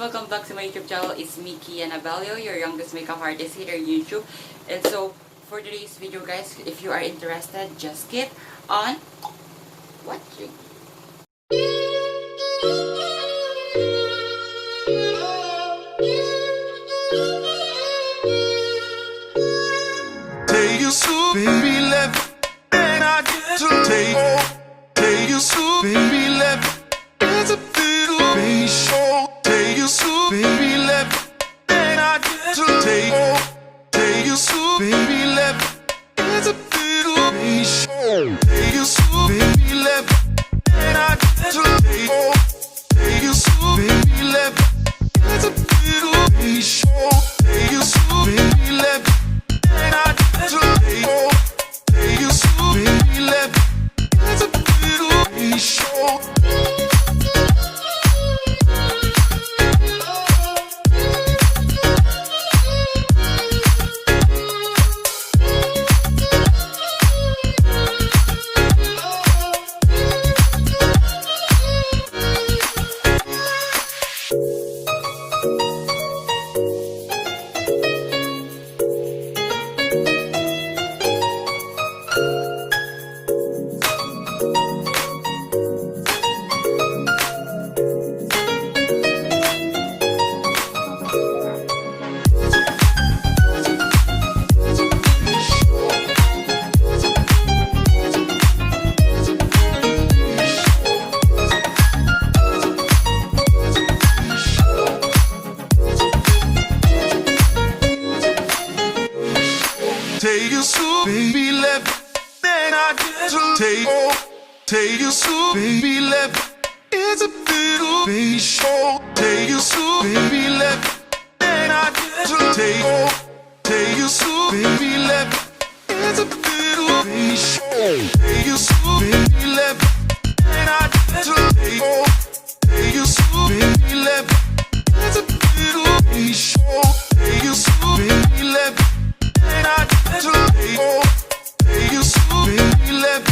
welcome back to my YouTube channel. It's me, khiane.abello, your youngest makeup artist here on YouTube. And so, for today's video guys, if you are interested, just keep on watching. Take you so baby left, and I get to take you so baby left. It's a little baby show. Take you so baby left, and I get to take you so baby left. It's a little baby show. Take you so baby left, and I get to take you so baby left. It's a little baby show. Take you so baby left, and I get to take you so baby left. It's a little baby show. Take you so baby left, then I get to take you so baby left. It's a little baby show. Take you so baby left, then I get to take you so baby left. It's a little baby show. Take you so baby left, then I get to take you so baby left. It's a little baby show. Take you so baby left, and I get to take you so baby left.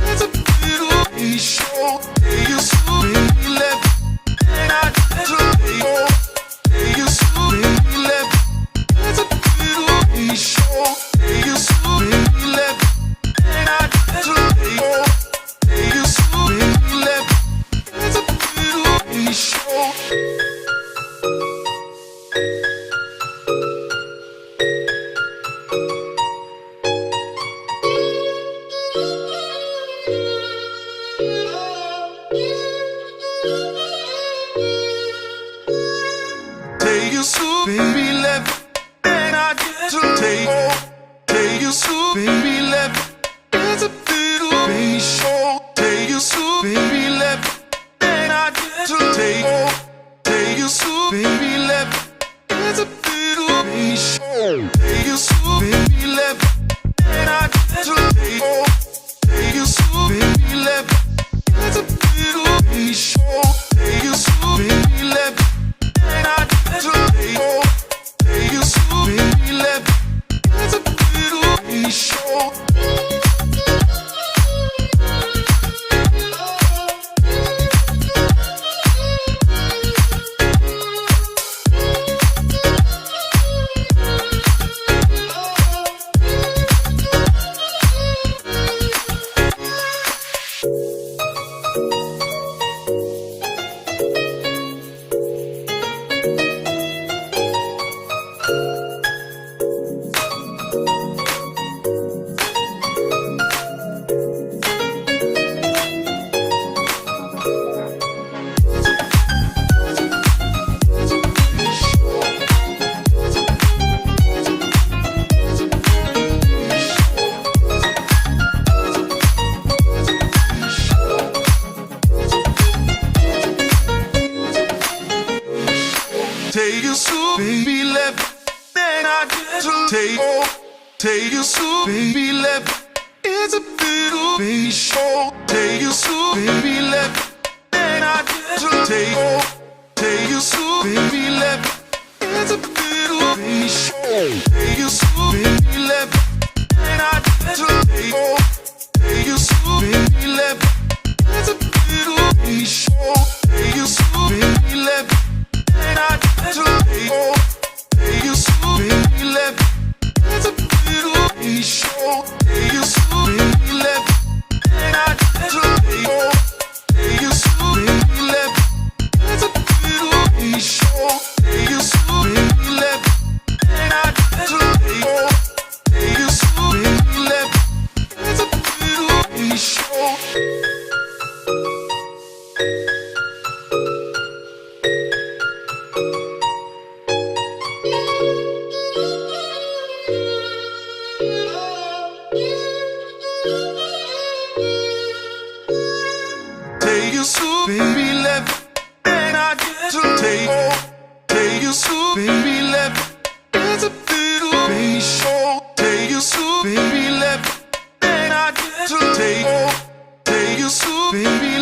It's a little baby show. Take you so baby left, and I get to take you so baby left. It's a little baby show. Take you so baby left, and I get to take you so baby left. It's a little baby show. Take you so baby left, and I get to take you so baby left. It's a little baby show. Take you so baby left, and I get to take you so baby left. It's a little baby show. Take you so baby left, and I get to take you so baby left. It's a little baby show. Take you so baby left, and I get to take you so baby left. It's a little baby show. Take you so baby left, then I get to take you so baby left. It's a little baby show. Take you so baby left, then I get to take you so baby left. It's a little baby show. Take you so baby left, then I get to take you so baby left. It's a little baby show. Take you so baby left, then I take you so, baby, let and I get to take you so, baby, let it's a little baby show. Take you so, baby, let and I get to take you so, baby, let it's a little baby show. Take you so, baby, let and I get to take you so, baby.